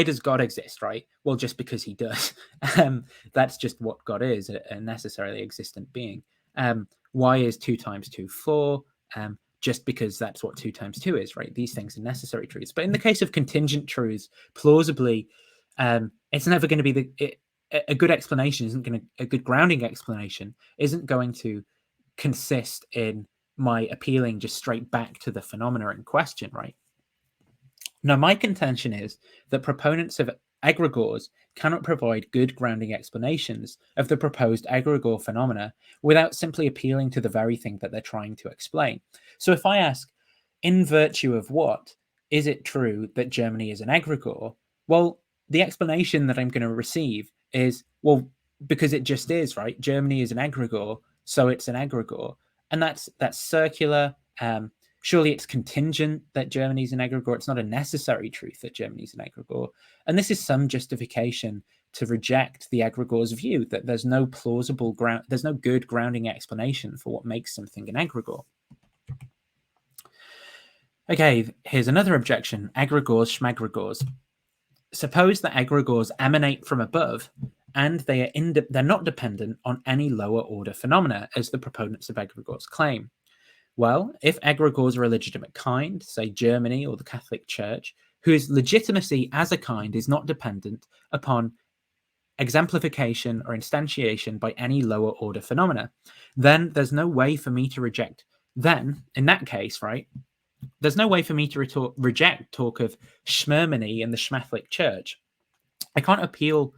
does God exist, right? Well, just because he does. That's just what God is, a necessarily existent being. Why is 2 times 2 4? Just because that's what 2 times 2 is, right? These things are necessary truths. But in the case of contingent truths, plausibly, it's never going to be a good explanation a good grounding explanation isn't going to consist in my appealing just straight back to the phenomena in question, right? Now, my contention is that proponents of egregores cannot provide good grounding explanations of the proposed egregore phenomena without simply appealing to the very thing that they're trying to explain. So if I ask, in virtue of what is it true that Germany is an egregore? Well, the explanation that I'm going to receive is, well, because it just is, right? Germany is an egregore, so it's an egregore. And that's circular. Surely it's contingent that Germany's an egregore. It's not a necessary truth that Germany's an egregore. And this is some justification to reject the egregore's view that there's no plausible ground, there's no good grounding explanation for what makes something an egregore. Okay, here's another objection. Egregores, Schmegragores. Suppose that egregores emanate from above and they're not dependent on any lower order phenomena, as the proponents of egregores claim. Well, if egregores are a legitimate kind, say Germany or the Catholic Church, whose legitimacy as a kind is not dependent upon exemplification or instantiation by any lower order phenomena, then there's no way for me to reject. Then, in that case, right, there's no way for me to reject talk of Schmegragores and the Catholic Church. I can't appeal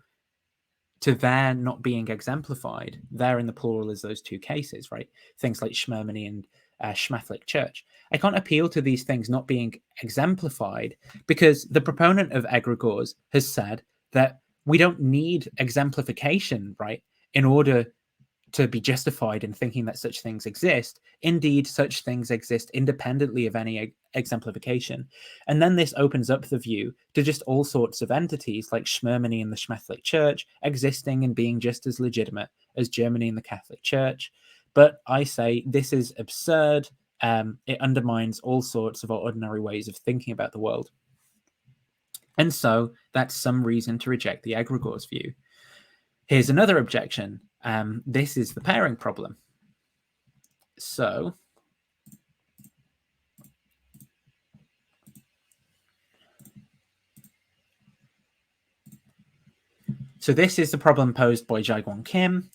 to their not being exemplified. There in the plural is those two cases, right? Things like Schmegragores and Catholic Church. I can't appeal to these things not being exemplified because the proponent of egregores has said that we don't need exemplification, right, in order to be justified in thinking that such things exist. Indeed, such things exist independently of any exemplification. And then this opens up the view to just all sorts of entities like Schmegragores and the Catholic Church existing and being just as legitimate as Germany and the Catholic Church. But I say this is absurd it undermines all sorts of our ordinary ways of thinking about the world. And so that's some reason to reject the Egragores view. Here's another objection. This is the pairing problem. So this is the problem posed by Jae-Gwon Kim.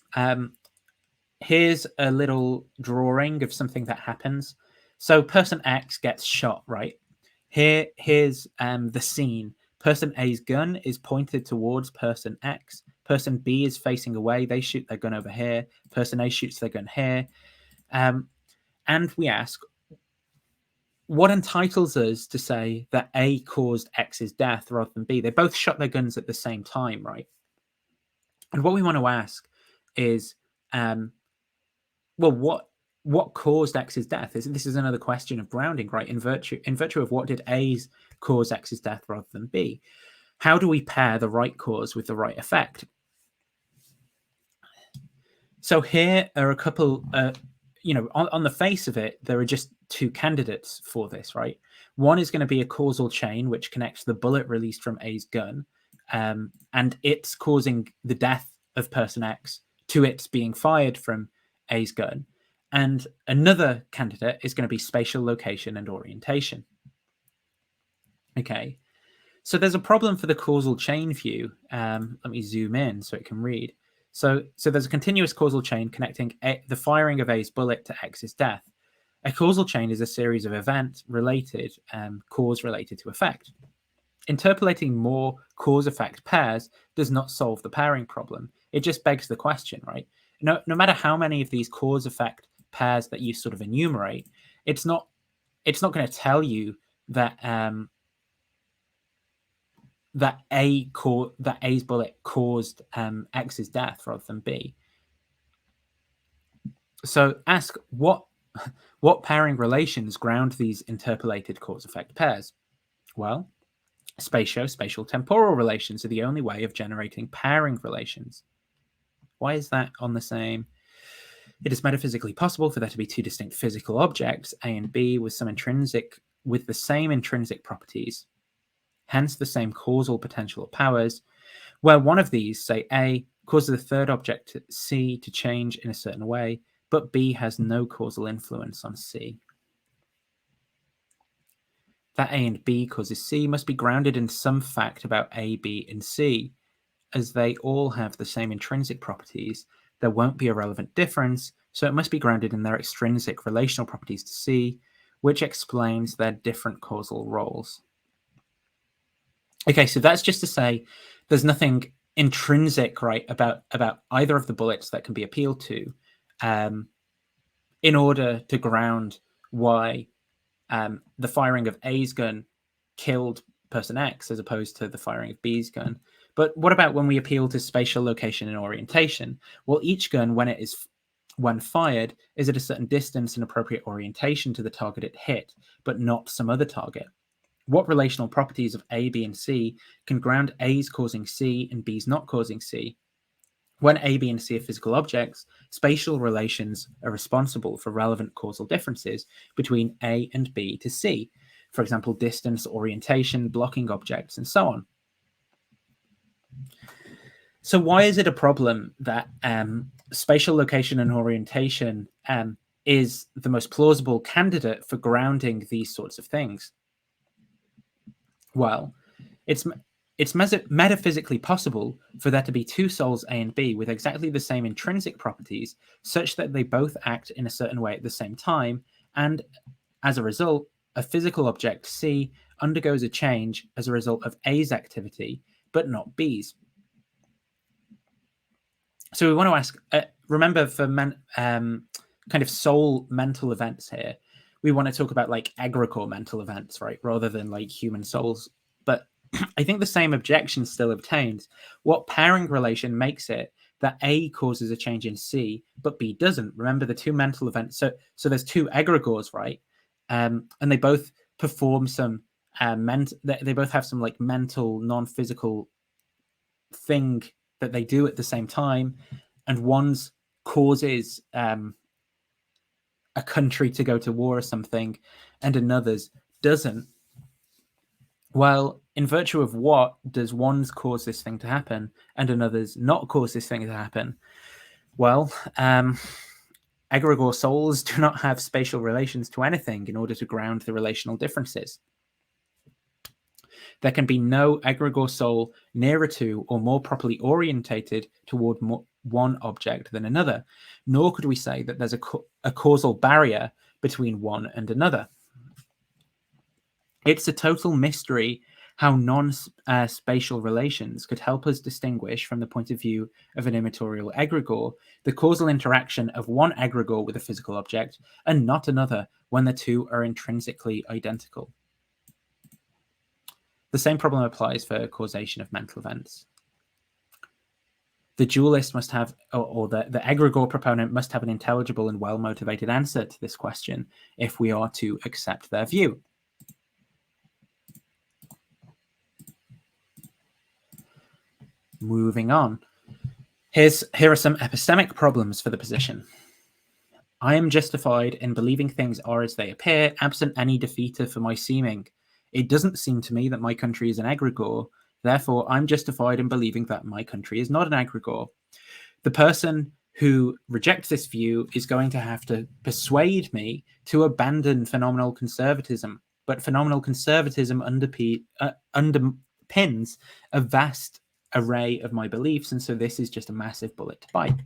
Here's a little drawing of something that happens. So person X gets shot, right? Here's the scene. Person A's gun is pointed towards person X. Person B is facing away. They shoot their gun over here. Person A shoots their gun here. And we ask, what entitles us to say that A caused X's death rather than B? They both shot their guns at the same time, right? And what we want to ask is, well, what caused X's death? This is another question of grounding, right? In virtue of what did A's cause X's death rather than B? How do we pair the right cause with the right effect? So here are a couple, on the face of it, there are just two candidates for this, right? One is going to be a causal chain which connects the bullet released from A's gun, and it's causing the death of person X to its being fired from A's gun. And another candidate is going to be spatial location and orientation. Okay, so there's a problem for the causal chain view. Let me zoom in so it can read. So there's a continuous causal chain connecting the firing of A's bullet to X's death. A causal chain is a series of event-related, cause related to effect. Interpolating more cause-effect pairs does not solve the pairing problem. It just begs the question, right? No matter how many of these cause-effect pairs that you sort of enumerate, it's not going to tell you that that A's bullet caused X's death rather than B. So ask what pairing relations ground these interpolated cause-effect pairs? Well, spatial temporal relations are the only way of generating pairing relations. Why is that on the same? It is metaphysically possible for there to be two distinct physical objects, A and B, with the same intrinsic properties, hence the same causal potential or powers, where one of these, say A, causes the third object, C, to change in a certain way, but B has no causal influence on C. That A and B causes C must be grounded in some fact about A, B, and C. As they all have the same intrinsic properties, there won't be a relevant difference, so it must be grounded in their extrinsic relational properties to C, which explains their different causal roles. Okay, so that's just to say there's nothing intrinsic, right, about either of the bullets that can be appealed to in order to ground why the firing of A's gun killed person X as opposed to the firing of B's gun. But what about when we appeal to spatial location and orientation? Well, each gun, when fired, is at a certain distance and appropriate orientation to the target it hit, but not some other target. What relational properties of A, B, and C can ground A's causing C and B's not causing C? When A, B, and C are physical objects, spatial relations are responsible for relevant causal differences between A and B to C. For example, distance, orientation, blocking objects, and so on. So why is it a problem that spatial location and orientation is the most plausible candidate for grounding these sorts of things? Well, it's metaphysically possible for there to be two souls A and B with exactly the same intrinsic properties, such that they both act in a certain way at the same time, and as a result, a physical object C undergoes a change as a result of A's activity, but not B's. So we want to ask, remember for kind of soul mental events here, we want to talk about like egregore mental events, right? Rather than like human souls. But I think the same objection still obtains. What pairing relation makes it that A causes a change in C, but B doesn't? Remember the two mental events. So there's two egregores, right? And they both perform some they both have some like mental, non-physical thing that they do at the same time, and one's causes a country to go to war or something and another's doesn't, well, in virtue of what does one's cause this thing to happen and another's not cause this thing to happen? Well, egregore souls do not have spatial relations to anything in order to ground the relational differences. There can be no egregore soul nearer to or more properly orientated toward one object than another, nor could we say that there's a causal barrier between one and another. It's a total mystery how non-spatial relations could help us distinguish, from the point of view of an immaterial egregore, the causal interaction of one egregore with a physical object and not another when the two are intrinsically identical. The same problem applies for causation of mental events. The dualist must have, or the egregore proponent must have an intelligible and well-motivated answer to this question if we are to accept their view. Moving on. Here are some epistemic problems for the position. I am justified in believing things are as they appear, absent any defeater for my seeming. It doesn't seem to me that my country is an egregore, therefore I'm justified in believing that my country is not an egregore. The person who rejects this view is going to have to persuade me to abandon phenomenal conservatism, but phenomenal conservatism underpins a vast array of my beliefs, and so this is just a massive bullet to bite.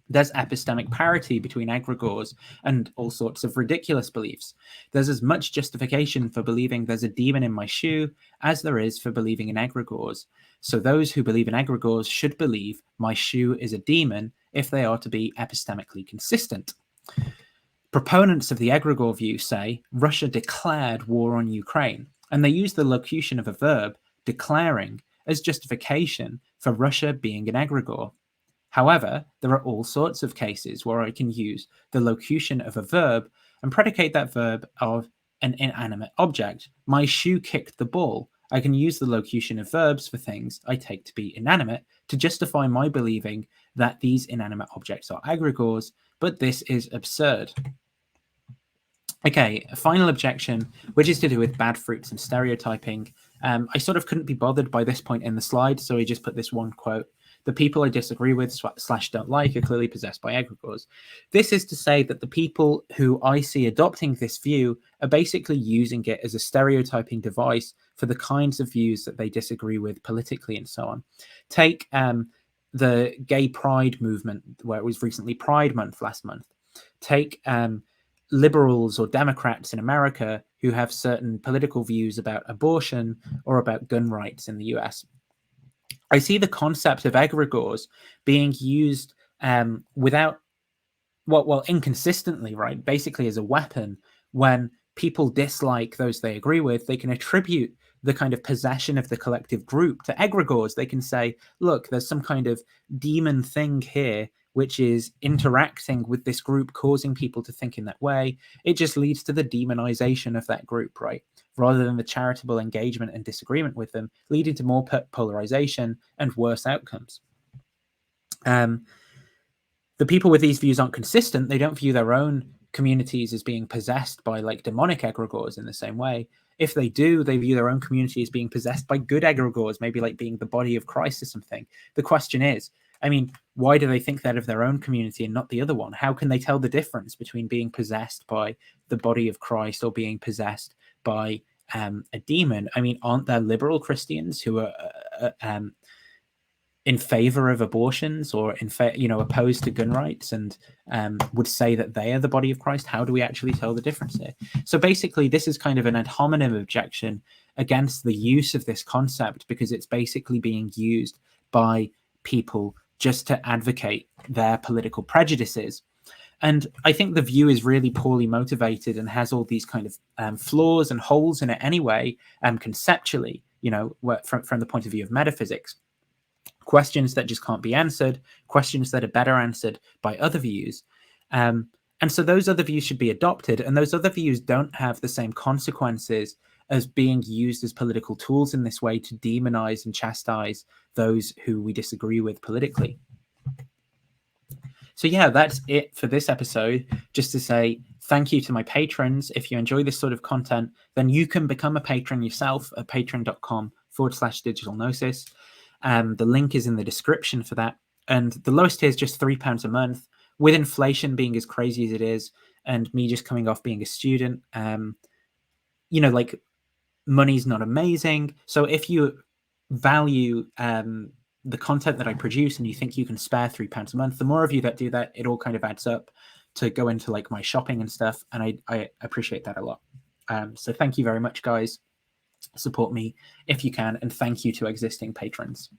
There's epistemic parity between egregores and all sorts of ridiculous beliefs. There's as much justification for believing there's a demon in my shoe as there is for believing in egregores. So those who believe in egregores should believe my shoe is a demon if they are to be epistemically consistent. Proponents of the egregore view say Russia declared war on Ukraine, and they use the locution of a verb, declaring, as justification for Russia being an egregore. However, there are all sorts of cases where I can use the locution of a verb and predicate that verb of an inanimate object. My shoe kicked the ball. I can use the locution of verbs for things I take to be inanimate to justify my believing that these inanimate objects are egregores, but this is absurd. Okay, a final objection, which is to do with bad fruits and stereotyping. I sort of couldn't be bothered by this point in the slide, so I just put this one quote. The people I disagree with / don't like are clearly possessed by egregores. This is to say that the people who I see adopting this view are basically using it as a stereotyping device for the kinds of views that they disagree with politically and so on. Take the gay pride movement, where it was recently Pride Month last month. Take liberals or Democrats in America who have certain political views about abortion or about gun rights in the US. I see the concept of egregores being used inconsistently, right? Basically as a weapon. When people dislike those they agree with, they can attribute the kind of possession of the collective group to egregores. They can say, look, there's some kind of demon thing here which is interacting with this group, causing people to think in that way. It just leads to the demonization of that group, right? Rather than the charitable engagement and disagreement with them, leading to more polarization and worse outcomes. The people with these views aren't consistent. They don't view their own communities as being possessed by like demonic egregores in the same way. If they do, they view their own community as being possessed by good egregores, maybe like being the body of Christ or something. The question is, I mean, why do they think that of their own community and not the other one? How can they tell the difference between being possessed by the body of Christ or being possessed by a demon? I mean, aren't there liberal Christians who are in favor of abortions or opposed to gun rights and would say that they are the body of Christ? How do we actually tell the difference here? So basically, this is kind of an ad hominem objection against the use of this concept, because it's basically being used by people just to advocate their political prejudices. And I think the view is really poorly motivated and has all these kind of flaws and holes in it anyway, conceptually, from the point of view of metaphysics. Questions that just can't be answered, questions that are better answered by other views. And so those other views should be adopted, and those other views don't have the same consequences as being used as political tools in this way to demonize and chastise those who we disagree with politically. So yeah, that's it for this episode. Just to say thank you to my patrons. If you enjoy this sort of content, then you can become a patron yourself at patreon.com/digitalgnosis. The link is in the description for that. And the lowest tier is just £3 a month. With inflation being as crazy as it is, and me just coming off being a student, like, money's not amazing. So if you value the content that I produce and you think you can spare £3 a month, the more of you that do that, it all kind of adds up to go into like my shopping and stuff. And I appreciate that a lot. So thank you very much, guys. Support me if you can. And thank you to existing patrons.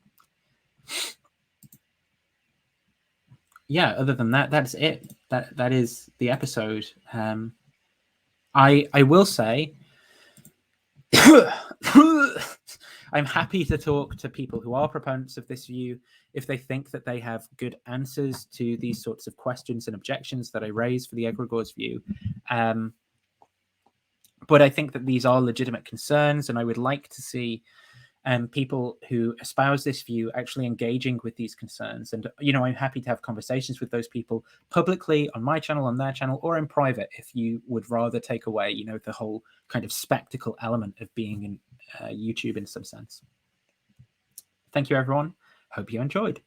Yeah, other than that, that's it. That is the episode. I will say I'm happy to talk to people who are proponents of this view if they think that they have good answers to these sorts of questions and objections that I raise for the Egragores view. But I think that these are legitimate concerns, and I would like to see people who espouse this view actually engaging with these concerns. And, I'm happy to have conversations with those people publicly on my channel, on their channel, or in private if you would rather take away, the whole kind of spectacle element of being in YouTube in some sense. Thank you, everyone. Hope you enjoyed.